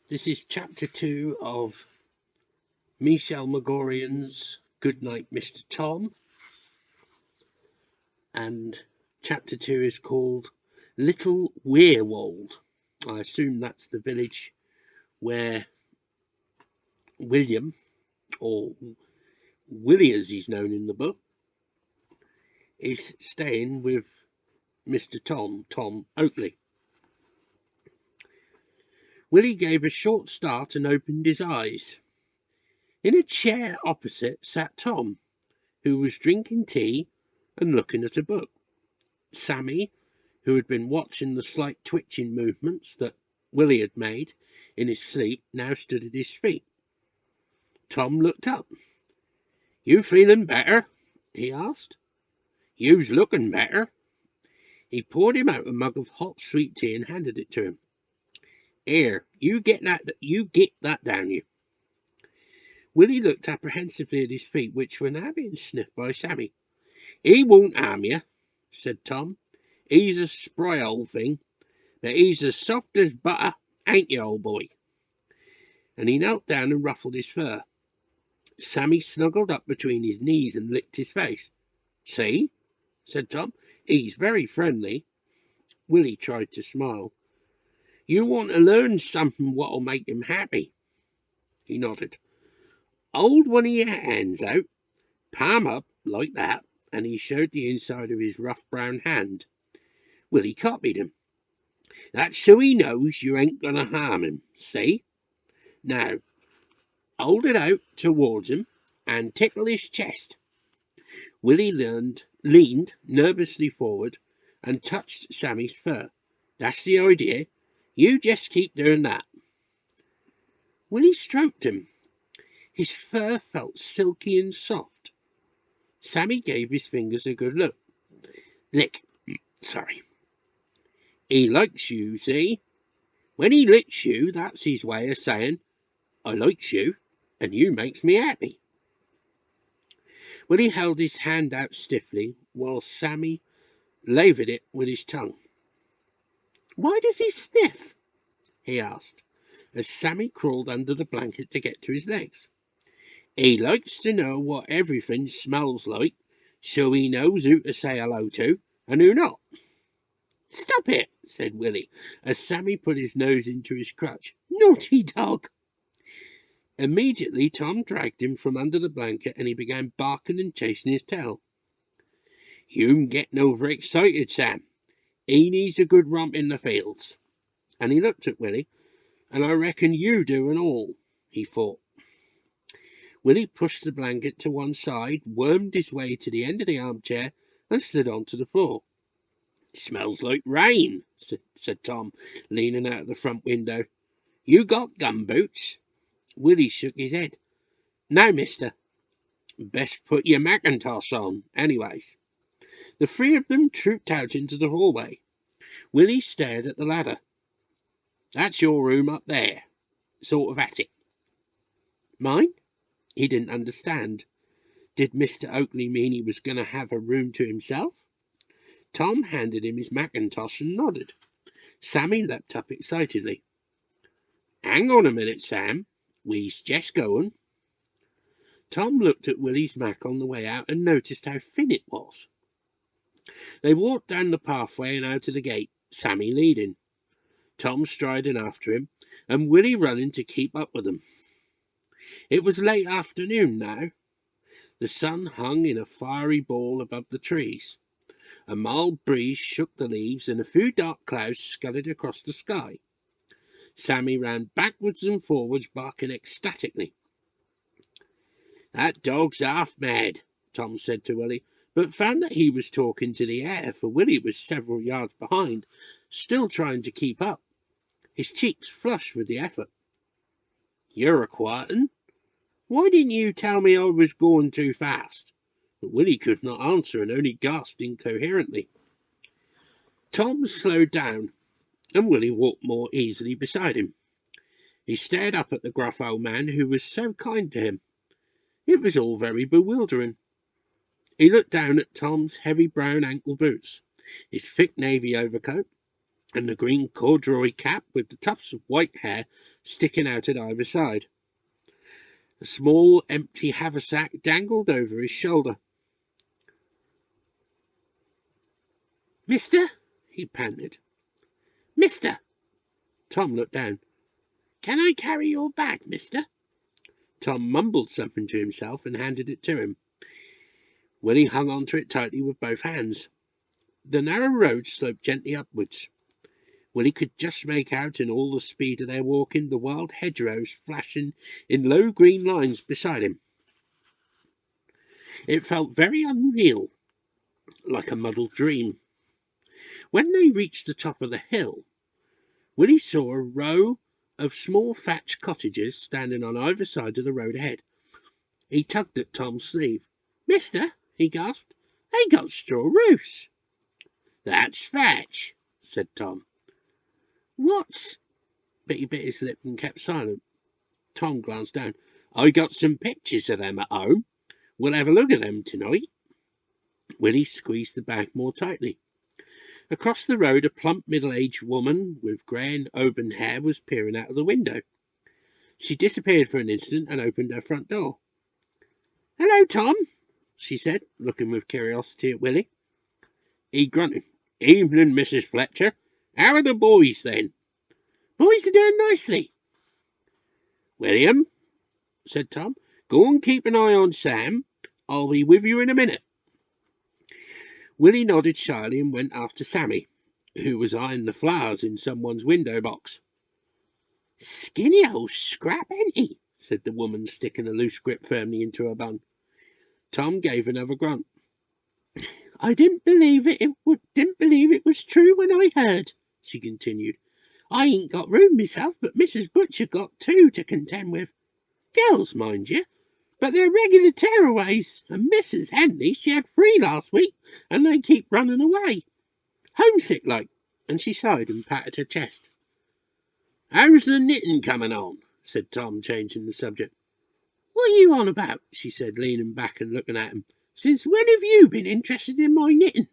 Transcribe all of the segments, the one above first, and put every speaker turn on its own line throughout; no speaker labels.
This is chapter 2 of Michelle Magorian's Goodnight Mister Tom, and chapter 2 is called Little Weirwold. I assume that's the village where William, or Willie as he's known in the book, is staying with Mr. Tom Oakley. Willie gave a short start and opened his eyes. In a chair opposite sat Tom, who was drinking tea and looking at a book. Sammy, who had been watching the slight twitching movements that Willie had made in his sleep, now stood at his feet. Tom looked up. "You feeling better?" he asked. "You's looking better." He poured him out a mug of hot sweet tea and handed it to him. "Here, you get that down you." Willie looked apprehensively at his feet, which were now being sniffed by Sammy. "He won't harm you," said Tom. "He's a spry old thing, but he's as soft as butter, ain't you, old boy?" And he knelt down and ruffled his fur. Sammy snuggled up between his knees and licked his face. "See," said Tom, "he's very friendly." Willie tried to smile. "You want to learn something what'll make him happy?" He nodded. "Hold one of your hands out, palm up, like that," and he showed the inside of his rough brown hand. Willie copied him. "That's so he knows you ain't going to harm him, see? Now, hold it out towards him and tickle his chest." Willie leaned nervously forward and touched Sammy's fur. "That's the idea. You just keep doing that." Willie stroked him. His fur felt silky and soft. Sammy gave his fingers a good lick. "He likes you, see? When he licks you, that's his way of saying, 'I likes you, and you makes me happy.'" Willie held his hand out stiffly while Sammy lavoured it with his tongue. "Why does he sniff?" he asked, as Sammy crawled under the blanket to get to his legs. "He likes to know what everything smells like, so he knows who to say hello to and who not." "Stop it," said Willie, as Sammy put his nose into his crutch. "Naughty dog." Immediately Tom dragged him from under the blanket and he began barking and chasing his tail. "You'm getting overexcited, Sam. He needs a good romp in the fields." And he looked at Willie. "And I reckon you do and all," he thought. Willie pushed the blanket to one side, wormed his way to the end of the armchair, and slid onto the floor. "Smells like rain," said Tom, leaning out of the front window. "You got gum boots?" Willie shook his head. "No, mister." "Best put your mackintosh on, anyways." The three of them trooped out into the hallway. Willie stared at the ladder. "That's your room up there, sort of attic." "Mine?" He didn't understand. Did Mr. Oakley mean he was going to have a room to himself? Tom handed him his mackintosh and nodded. Sammy leapt up excitedly. "Hang on a minute, Sam. We's just going." Tom looked at Willie's mac on the way out and noticed how thin it was. They walked down the pathway and out of the gate, Sammy leading, Tom striding after him, and Willie running to keep up with them. It was late afternoon now. The sun hung in a fiery ball above the trees. A mild breeze shook the leaves and a few dark clouds scudded across the sky. Sammy ran backwards and forwards, barking ecstatically. "That dog's half mad," Tom said to Willie, but found that he was talking to the air, for Willie was several yards behind, still trying to keep up. His cheeks flushed with the effort. "You're a quiet un. Why didn't you tell me I was going too fast?" But Willie could not answer and only gasped incoherently. Tom slowed down, and Willie walked more easily beside him. He stared up at the gruff old man who was so kind to him. It was all very bewildering. He looked down at Tom's heavy brown ankle boots, his thick navy overcoat, and the green corduroy cap with the tufts of white hair sticking out at either side. A small empty haversack dangled over his shoulder. "Mister?" he panted. "Mister!" Tom looked down. "Can I carry your bag, mister?" Tom mumbled something to himself and handed it to him. Willie hung on to it tightly with both hands. The narrow road sloped gently upwards. Willie could just make out, in all the speed of their walking, the wild hedgerows flashing in low green lines beside him. It felt very unreal, like a muddled dream. When they reached the top of the hill, Willie saw a row of small thatched cottages standing on either side of the road ahead. He tugged at Tom's sleeve. "Mister," he gasped, "they got straw roofs." "That's thatch," said Tom. "What's—" But he bit his lip and kept silent. Tom glanced down. "I got some pictures of them at home. We'll have a look at them tonight." Willie squeezed the bag more tightly. Across the road, a plump middle-aged woman with grey and auburn hair was peering out of the window. She disappeared for an instant and opened her front door. "Hello, Tom," she said, looking with curiosity at Willie. He grunted. "Evening, Mrs. Fletcher. How are the boys, then?" "Boys are doing nicely." "William," said Tom, "go and keep an eye on Sam. I'll be with you in a minute." Willie nodded shyly and went after Sammy, who was eyeing the flowers in someone's window box. "Skinny old scrap, ain't he?" said the woman, sticking a loose grip firmly into her bun. Tom gave another grunt. "I didn't believe it was true when I heard," she continued. "I ain't got room myself, but Mrs. Butcher got two to contend with. Girls, mind you, but they're regular tearaways, and Mrs. Henley, she had three last week, and they keep running away. Homesick like," and she sighed and patted her chest. "How's the knitting coming on?" said Tom, changing the subject. "What are you on about?" she said, leaning back and looking at him. "Since when have you been interested in my knitting?"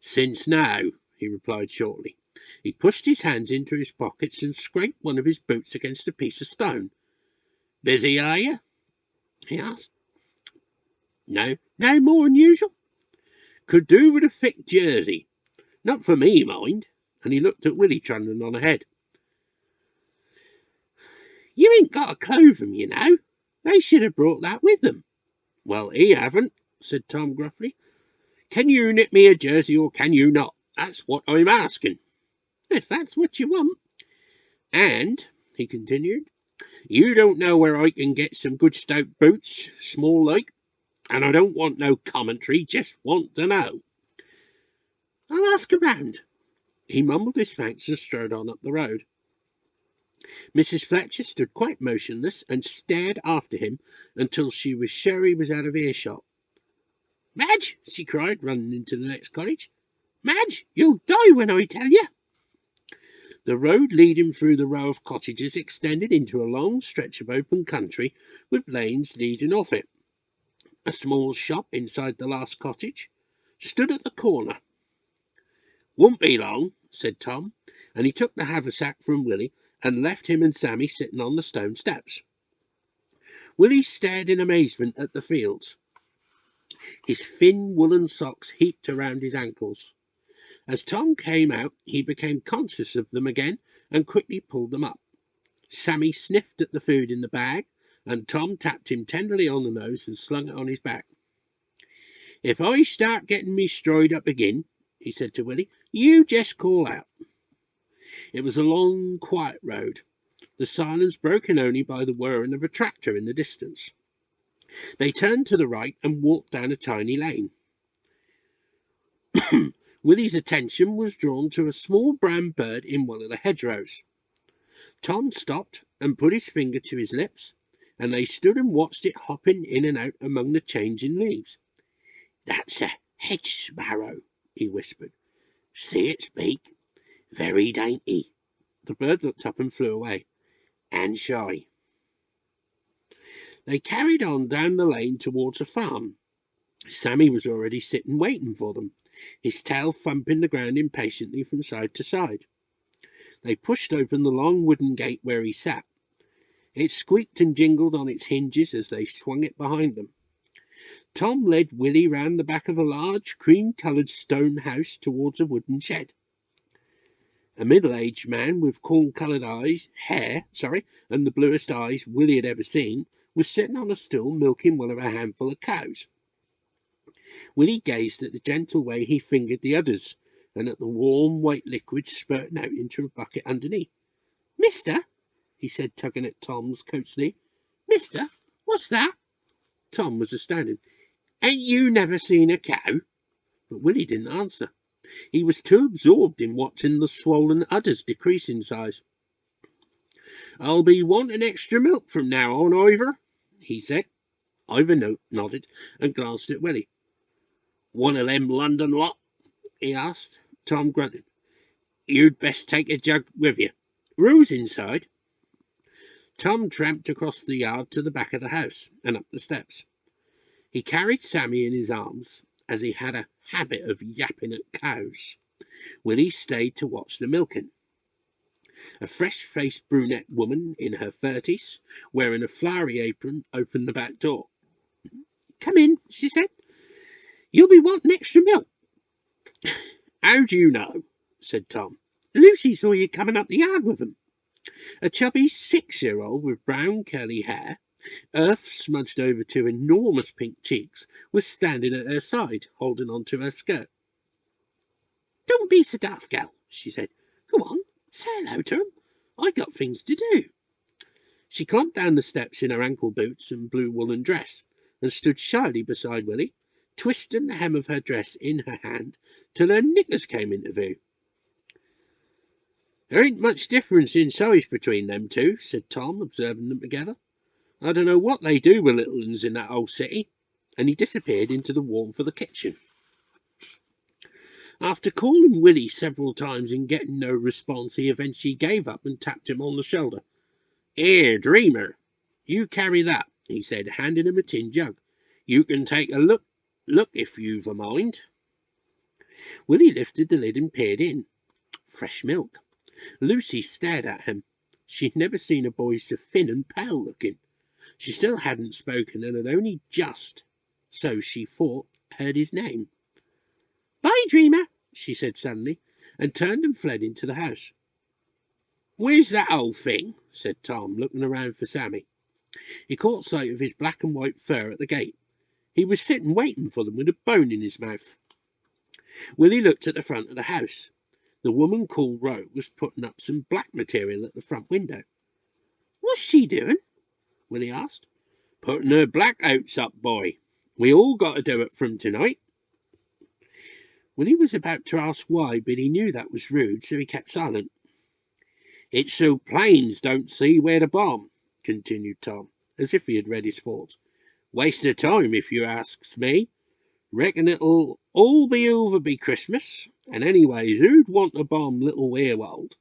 "Since now," he replied shortly. He pushed his hands into his pockets and scraped one of his boots against a piece of stone. "Busy, are you?" he asked. "No more than usual. Could do with a thick jersey. Not for me, mind." And he looked at Willie trundling on ahead. "You ain't got a clothing, you know. They should have brought that with them." "Well, he haven't," said Tom gruffly. "Can you knit me a jersey or can you not? That's what I'm asking." "If that's what you want." "And," he continued, "you don't know where I can get some good stout boots, small like, and I don't want no commentary, just want to know." "I'll ask around." He mumbled his thanks and strode on up the road. Mrs. Fletcher stood quite motionless and stared after him until she was sure he was out of earshot. "Madge," she cried, running into the next cottage. "Madge, you'll die when I tell you." The road leading through the row of cottages extended into a long stretch of open country with lanes leading off it. A small shop inside the last cottage stood at the corner. "Won't be long," said Tom, and he took the haversack from Willie and left him and Sammy sitting on the stone steps. Willie stared in amazement at the fields. His thin woolen socks heaped around his ankles. As Tom came out, he became conscious of them again and quickly pulled them up. Sammy sniffed at the food in the bag, and Tom tapped him tenderly on the nose and slung it on his back. "If I start getting me stride up again," he said to Willie, "you just call out." It was a long, quiet road, the silence broken only by the whirring of a tractor in the distance. They turned to the right and walked down a tiny lane. Willie's attention was drawn to a small brown bird in one of the hedgerows. Tom stopped and put his finger to his lips, and they stood and watched it hopping in and out among the changing leaves. "That's a hedge sparrow," he whispered. "See its beak? Very dainty." The bird looked up and flew away. "And shy." They carried on down the lane towards a farm. Sammy was already sitting waiting for them. his tail thumping the ground impatiently from side to side. They pushed open the long wooden gate where he sat. It squeaked and jingled on its hinges as they swung it behind them. Tom led Willie round the back of a large cream-coloured stone house towards a wooden shed. A middle-aged man with corn-coloured hair, and the bluest eyes Willie had ever seen, was sitting on a stool milking one of a handful of cows. Willie gazed at the gentle way he fingered the udders, and at the warm white liquid spurting out into a bucket underneath. "Mister," he said, tugging at Tom's coat sleeve. "Mister, what's that?" Tom was astounded. "Ain't you never seen a cow?" But Willie didn't answer. He was too absorbed in watching the swollen udders decrease in size. "I'll be wanting extra milk from now on, Ivor," he said. Ivor nodded and glanced at Willie. "One of them London lot?" he asked. Tom grunted. "You'd best take a jug with you. Who's inside?" Tom tramped across the yard to the back of the house and up the steps. He carried Sammy in his arms, as he had a habit of yapping at cows. Willie stayed to watch the milking. A fresh-faced brunette woman in her 30s, wearing a flowery apron, opened the back door. "Come in," she said. "You'll be wanting extra milk." "How do you know?" said Tom. "Lucy saw you coming up the yard with them." A chubby 6-year-old with brown curly hair, earth smudged over 2 enormous pink cheeks, was standing at her side, holding on to her skirt. "Don't be so daft, gal," she said. "Go on, say hello to 'em. I got things to do." She clumped down the steps in her ankle boots and blue woolen dress, and stood shyly beside Willie, twisting the hem of her dress in her hand till her knickers came into view. "There ain't much difference in size between them two," said Tom, observing them together. "I don't know what they do with little uns in that old city," and he disappeared into the warmth of the kitchen. After calling Willie several times and getting no response, he eventually gave up and tapped him on the shoulder. "Here, dreamer, you carry that," he said, handing him a tin jug. "You can take a look if you've a mind." Willie lifted the lid and peered in. Fresh milk. Lucy stared at him. She'd never seen a boy so thin and pale looking. She still hadn't spoken and had only just, so she thought, heard his name. "Bye, dreamer," she said suddenly, and turned and fled into the house. "Where's that old thing?" said Tom, looking around for Sammy. He caught sight of his black and white fur at the gate. He was sitting waiting for them with a bone in his mouth. Willie looked at the front of the house. The woman called Ro was putting up some black material at the front window. "What's she doing?" Willie asked. "Putting her blackouts up, boy. We all got to do it from tonight." Willie was about to ask why, but he knew that was rude, so he kept silent. "It's so planes don't see where to bomb," continued Tom, as if he had read his thoughts. "Waste of time, if you asks me. Reckon it'll all be over by Christmas, and anyways, who'd want to bomb Little Weirwold?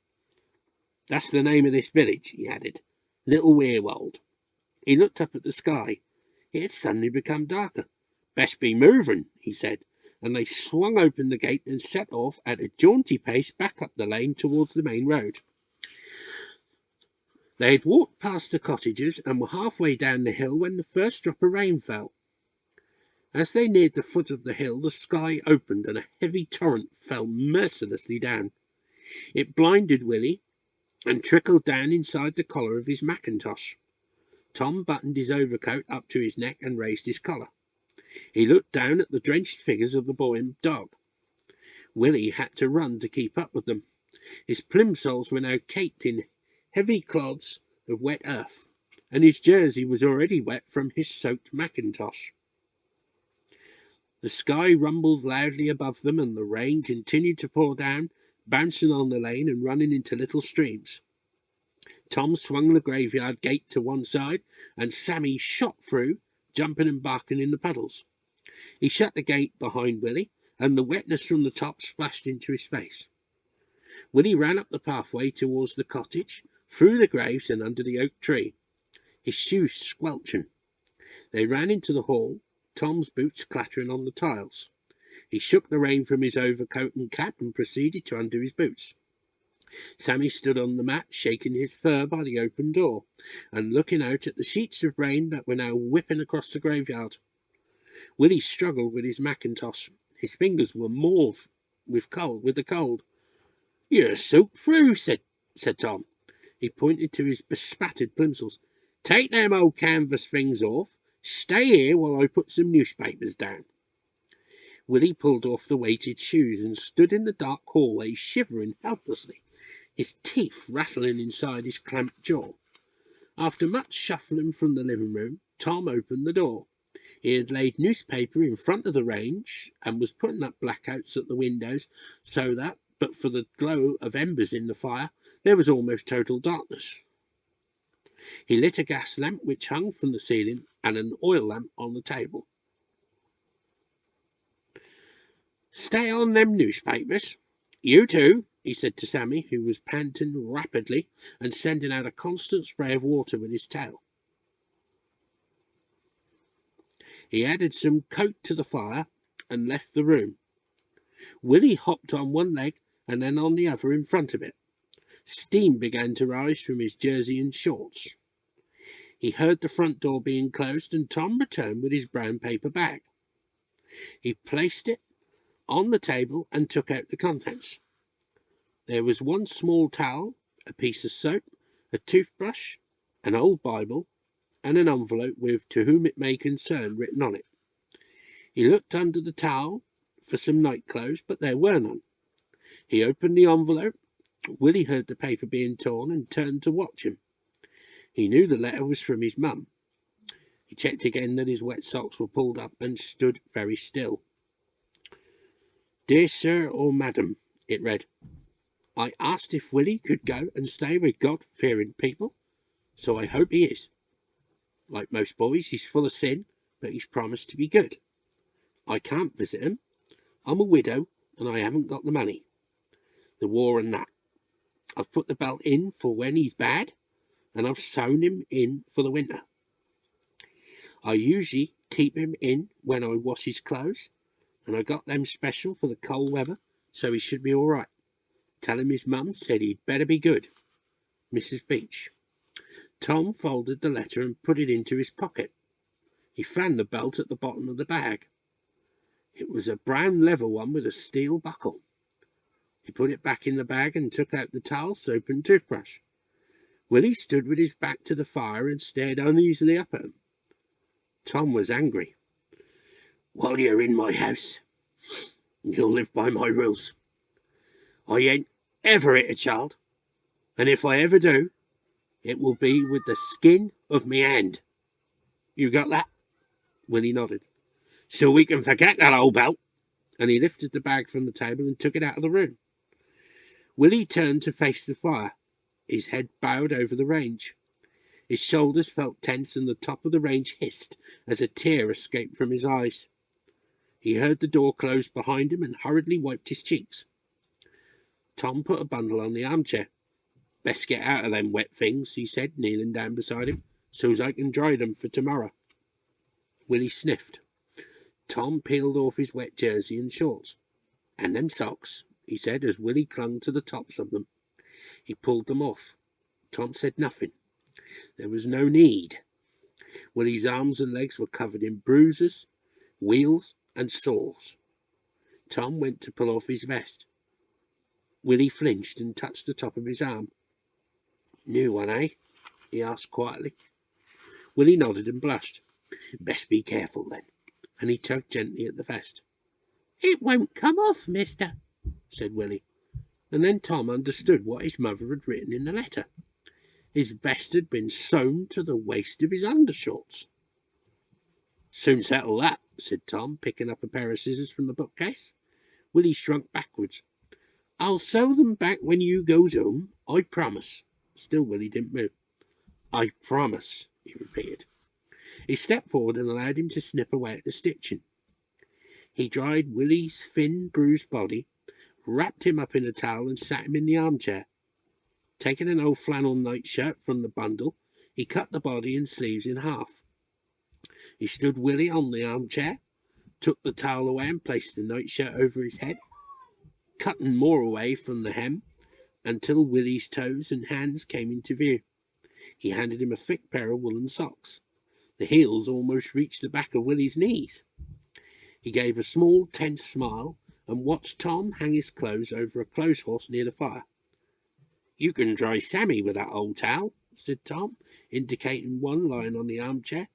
That's the name of this village," he added. "Little Weirwold." He looked up at the sky. It had suddenly become darker. "Best be moving," he said, and they swung open the gate and set off at a jaunty pace back up the lane towards the main road. They had walked past the cottages and were halfway down the hill when the first drop of rain fell. As they neared the foot of the hill, the sky opened and a heavy torrent fell mercilessly down. It blinded Willie and trickled down inside the collar of his mackintosh. Tom buttoned his overcoat up to his neck and raised his collar. He looked down at the drenched figures of the boy and dog. Willie had to run to keep up with them. His plimsolls were now caked in heavy clods of wet earth, and his jersey was already wet from his soaked mackintosh. The sky rumbled loudly above them, and the rain continued to pour down, bouncing on the lane and running into little streams. Tom swung the graveyard gate to one side, and Sammy shot through, jumping and barking in the puddles. He shut the gate behind Willie, and the wetness from the top splashed into his face. Willie ran up the pathway towards the cottage, through the graves and under the oak tree, his shoes squelching. They ran into the hall, Tom's boots clattering on the tiles. He shook the rain from his overcoat and cap and proceeded to undo his boots. Sammy stood on the mat, shaking his fur by the open door, and looking out at the sheets of rain that were now whipping across the graveyard. Willie struggled with his mackintosh. His fingers were mauve with the cold. "You're soaked through," said Tom. He pointed to his bespattered plimsolls. "Take them old canvas things off. Stay here while I put some newspapers down." Willie pulled off the weighted shoes and stood in the dark hallway, shivering helplessly, his teeth rattling inside his clamped jaw. After much shuffling from the living room, Tom opened the door. He had laid newspaper in front of the range and was putting up blackouts at the windows so that, but for the glow of embers in the fire, there was almost total darkness. He lit a gas lamp which hung from the ceiling and an oil lamp on the table. "Stay on them newspapers. You too," he said to Sammy, who was panting rapidly and sending out a constant spray of water with his tail. He added some coke to the fire and left the room. Willie hopped on one leg and then on the other in front of it. Steam began to rise from his jersey and shorts. He heard the front door being closed and Tom returned with his brown paper bag. He placed it on the table and took out the contents. There was one small towel, a piece of soap, a toothbrush, an old Bible, and an envelope with "To whom it may concern" written on it. He looked under the towel for some night clothes, but there were none. He opened the envelope. Willie heard the paper being torn and turned to watch him. He knew the letter was from his mum. He checked again that his wet socks were pulled up and stood very still. "Dear Sir or Madam," it read. "I asked if Willie could go and stay with God-fearing people, so I hope he is. Like most boys, he's full of sin, but he's promised to be good. I can't visit him. I'm a widow, and I haven't got the money. The war and that. I've put the belt in for when he's bad, and I've sewn him in for the winter. I usually keep him in when I wash his clothes, and I got them special for the cold weather, so he should be all right. Tell him his mum said he'd better be good. Mrs. Beach." Tom folded the letter and put it into his pocket. He found the belt at the bottom of the bag. It was a brown leather one with a steel buckle. He put it back in the bag and took out the towel, soap and toothbrush. Willie stood with his back to the fire and stared uneasily up at him. Tom was angry. "While you're in my house, you'll live by my rules. I ain't ever hit a child, and if I ever do, it will be with the skin of me hand. You got that?" Willie nodded. "So we can forget that old belt." And he lifted the bag from the table and took it out of the room. Willie turned to face the fire, his head bowed over the range. His shoulders felt tense and the top of the range hissed as a tear escaped from his eyes. He heard the door close behind him and hurriedly wiped his cheeks. Tom put a bundle on the armchair. "Best get out of them wet things," he said, kneeling down beside him, "so's I can dry them for tomorrow." Willie sniffed. Tom peeled off his wet jersey and shorts. "And them socks," he said as Willie clung to the tops of them. He pulled them off. Tom said nothing. There was no need. Willie's arms and legs were covered in bruises, wheals, and sores. Tom went to pull off his vest. Willie flinched and touched the top of his arm. "New one, eh?" he asked quietly. Willie nodded and blushed. "Best be careful, then." And he tugged gently at the vest. "It won't come off, mister," said Willie. And then Tom understood what his mother had written in the letter. His vest had been sewn to the waist of his undershorts. "Soon settle that," said Tom, picking up a pair of scissors from the bookcase. Willie shrunk backwards. "I'll sew them back when you goes home, I promise." Still Willie didn't move. "I promise," he repeated. He stepped forward and allowed him to snip away at the stitching. He dried Willie's thin, bruised body, wrapped him up in a towel and sat him in the armchair. Taking an old flannel nightshirt from the bundle, he cut the body and sleeves in half. He stood Willie on the armchair, took the towel away and placed the nightshirt over his head, cutting more away from the hem until Willie's toes and hands came into view. He handed him a thick pair of woolen socks. The heels almost reached the back of Willie's knees. He gave a small, tense smile and watched Tom hang his clothes over a clothes horse near the fire. "You can dry Sammy with that old towel," said Tom, indicating one lying on the armchair.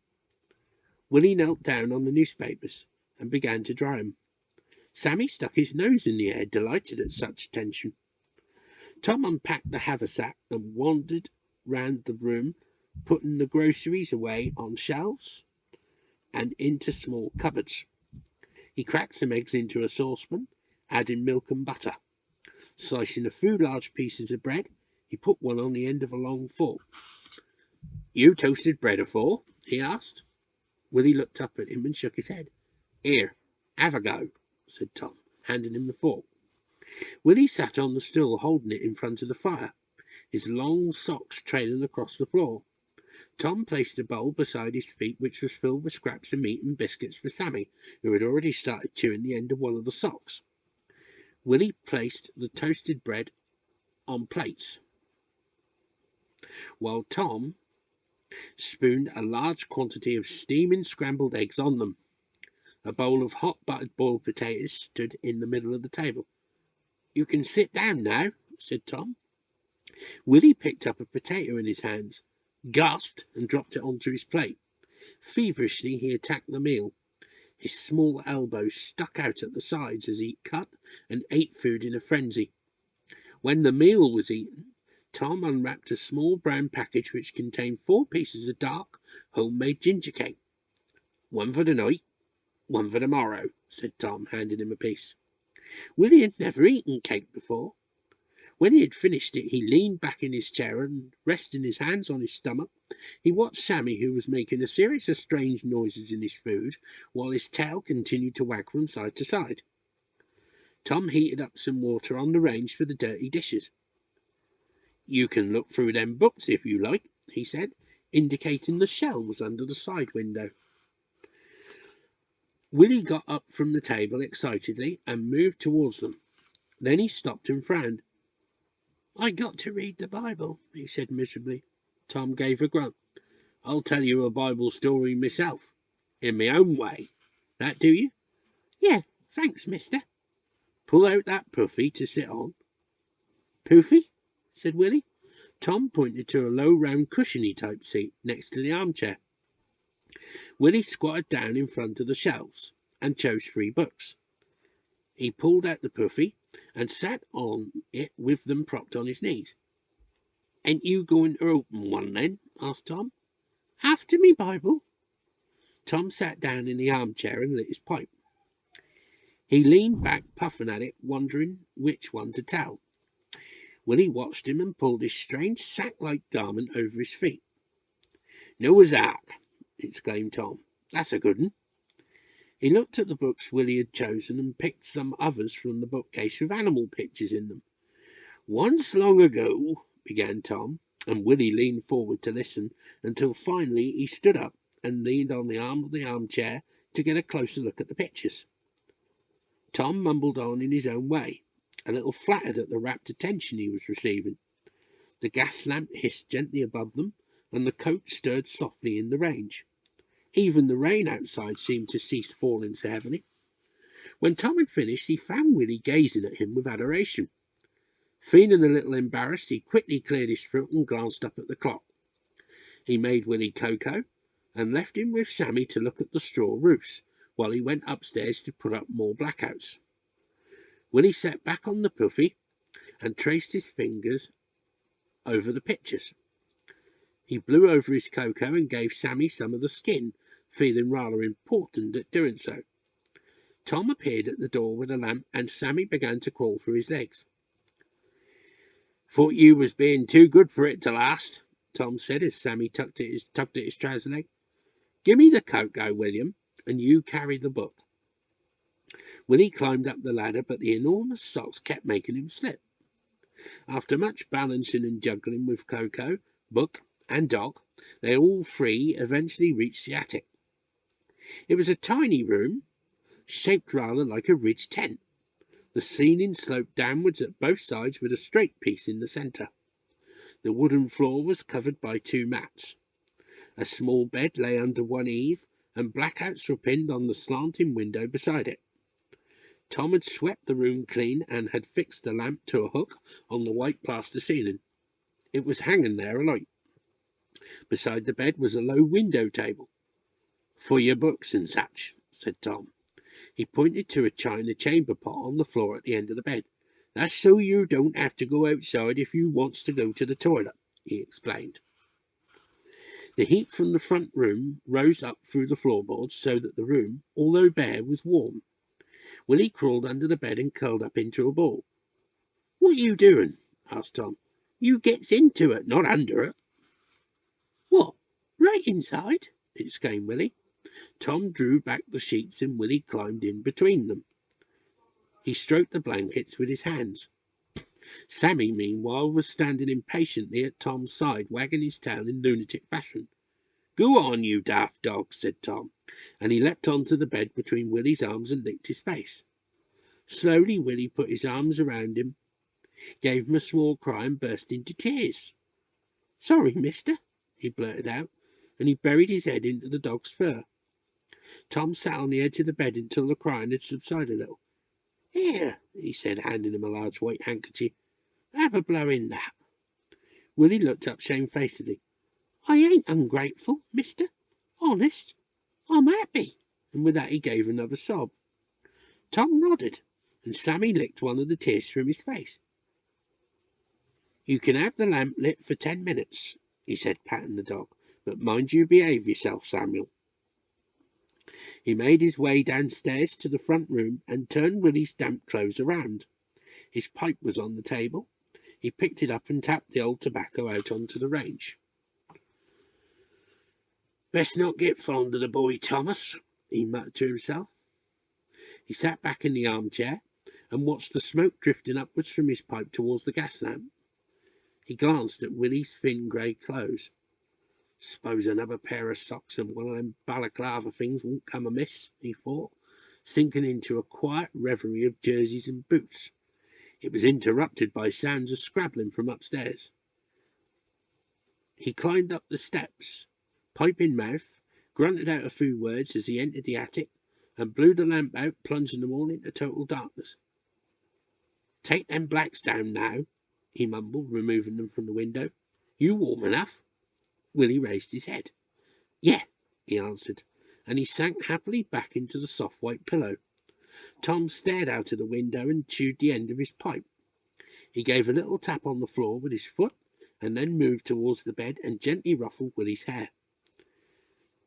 Willie knelt down on the newspapers and began to dry them. Sammy stuck his nose in the air, delighted at such attention. Tom unpacked the haversack and wandered round the room, putting the groceries away on shelves and into small cupboards. He cracked some eggs into a saucepan, adding milk and butter. Slicing a few large pieces of bread, he put one on the end of a long fork. "You toasted bread afore?" he asked. Willie looked up at him and shook his head. "Here, have a go," said Tom, handing him the fork. Willie sat on the stool holding it in front of the fire, his long socks trailing across the floor. Tom placed a bowl beside his feet which was filled with scraps of meat and biscuits for Sammy, who had already started chewing the end of one of the socks. Willie placed the toasted bread on plates, while Tom spooned a large quantity of steaming scrambled eggs on them. A bowl of hot buttered boiled potatoes stood in the middle of the table. "You can sit down now," said Tom. Willie picked up a potato in his hands, gasped and dropped it onto his plate. Feverishly he attacked the meal. His small elbows stuck out at the sides as he cut and ate food in a frenzy. When the meal was eaten, Tom unwrapped a small brown package which contained 4 pieces of dark, homemade ginger cake. "One for the night, one for tomorrow," said Tom, handing him a piece. Willie had never eaten cake before. When he had finished it, he leaned back in his chair and, resting his hands on his stomach, he watched Sammy, who was making a series of strange noises in his food, while his tail continued to wag from side to side. Tom heated up some water on the range for the dirty dishes. "You can look through them books if you like," he said, indicating the shelves under the side window. Willie got up from the table excitedly and moved towards them. Then he stopped and frowned. "I got to read the Bible," he said miserably. Tom gave a grunt. "I'll tell you a Bible story myself, in my own way. That do you?" "Yeah, thanks, mister." "Pull out that puffy to sit on." "Poofy?" said Willie. Tom pointed to a low, round, cushiony type seat next to the armchair. Willie squatted down in front of the shelves and chose 3 books. He pulled out the puffy and sat on it with them propped on his knees. "Ain't you going to open one, then?" asked Tom. "After me Bible." Tom sat down in the armchair and lit his pipe. He leaned back, puffing at it, wondering which one to tell. Willie watched him and pulled his strange sack-like garment over his feet. "Noah's Ark!" exclaimed Tom. "That's a good 'un." He looked at the books Willie had chosen and picked some others from the bookcase with animal pictures in them. "Once long ago," began Tom, and Willie leaned forward to listen until finally he stood up and leaned on the arm of the armchair to get a closer look at the pictures. Tom mumbled on in his own way, a little flattered at the rapt attention he was receiving. The gas lamp hissed gently above them, and the coach stirred softly in the range. Even the rain outside seemed to cease falling so heavily. When Tom had finished, he found Willie gazing at him with adoration. Feeling a little embarrassed, he quickly cleared his throat and glanced up at the clock. He made Willie cocoa and left him with Sammy to look at the straw roofs, while he went upstairs to put up more blackouts. Willie sat back on the puffy and traced his fingers over the pictures. He blew over his cocoa and gave Sammy some of the skin, feeling rather important at doing so. Tom appeared at the door with a lamp, and Sammy began to crawl through his legs. "Thought you was being too good for it to last," Tom said as Sammy tugged at his trouser leg. "Gimme the cocoa, William, and you carry the book." Willie climbed up the ladder, but the enormous socks kept making him slip. After much balancing and juggling with cocoa, book, and dog, they all 3 eventually reached the attic. It was a tiny room, shaped rather like a ridge tent. The ceiling sloped downwards at both sides with a straight piece in the centre. The wooden floor was covered by 2 mats. A small bed lay under one eave, and blackouts were pinned on the slanting window beside it. Tom had swept the room clean and had fixed the lamp to a hook on the white plaster ceiling. It was hanging there alight. Beside the bed was a low window table. "For your books and such," said Tom. He pointed to a china chamber pot on the floor at the end of the bed. "That's so you don't have to go outside if you wants to go to the toilet," he explained. The heat from the front room rose up through the floorboards so that the room, although bare, was warm. Willie crawled under the bed and curled up into a ball. "What you doing?" asked Tom. "You gets into it, not under it." "What, right inside?" exclaimed Willie. Tom drew back the sheets and Willie climbed in between them. He stroked the blankets with his hands. Sammy, meanwhile, was standing impatiently at Tom's side, wagging his tail in lunatic fashion. "Go on, you daft dog," said Tom, and he leapt onto the bed between Willie's arms and licked his face. Slowly Willie put his arms around him, gave him a small cry and burst into tears. "Sorry, mister," he blurted out, and he buried his head into the dog's fur. Tom sat on the edge of the bed until the crying had subsided a little. "Here," he said, handing him a large white handkerchief. "Have a blow in that." Willie looked up shamefacedly. "I ain't ungrateful, mister. Honest, I'm happy." And with that he gave another sob. Tom nodded, and Sammy licked one of the tears from his face. "You can have the lamp lit for 10 minutes, he said, patting the dog. "But mind you behave yourself, Samuel." He made his way downstairs to the front room and turned Willie's damp clothes around. His pipe was on the table. He picked it up and tapped the old tobacco out onto the range. "Best not get fond of the boy, Thomas," he muttered to himself. He sat back in the armchair and watched the smoke drifting upwards from his pipe towards the gas lamp. He glanced at Willie's thin grey clothes. "Suppose another pair of socks and one of them balaclava things won't come amiss," he thought, sinking into a quiet reverie of jerseys and boots. It was interrupted by sounds of scrabbling from upstairs. He climbed up the steps, pipe in mouth, grunted out a few words as he entered the attic, and blew the lamp out, plunging them all into total darkness. "Take them blacks down now," he mumbled, removing them from the window. "You warm enough?" Willie raised his head. "Yeah," he answered, and he sank happily back into the soft white pillow. Tom stared out of the window and chewed the end of his pipe. He gave a little tap on the floor with his foot, and then moved towards the bed and gently ruffled Willie's hair.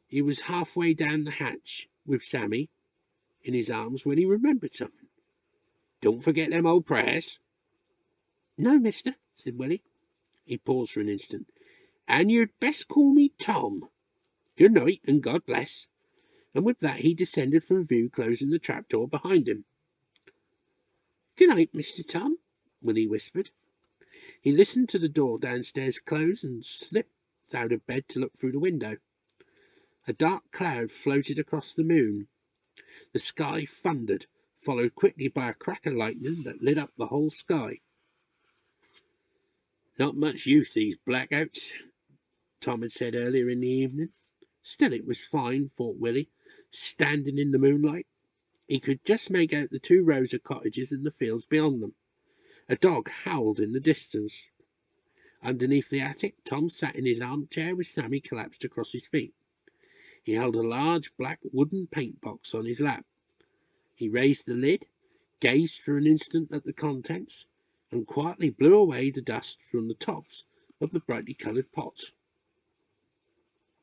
He was halfway down the hatch with Sammy in his arms when he remembered something. "Don't forget them old prayers." "No, mister," said Willie. He paused for an instant. "And you'd best call me Tom. Good night, and God bless." And with that he descended from view, closing the trapdoor behind him. "Good night, Mr. Tom," Willie whispered. He listened to the door downstairs close and slipped out of bed to look through the window. A dark cloud floated across the moon. The sky thundered, followed quickly by a crack of lightning that lit up the whole sky. "Not much use, these blackouts," Tom had said earlier in the evening. Still, it was fine, thought Willie, standing in the moonlight. He could just make out the 2 rows of cottages and the fields beyond them. A dog howled in the distance. Underneath the attic, Tom sat in his armchair with Sammy collapsed across his feet. He held a large black wooden paint box on his lap. He raised the lid, gazed for an instant at the contents, and quietly blew away the dust from the tops of the brightly coloured pots.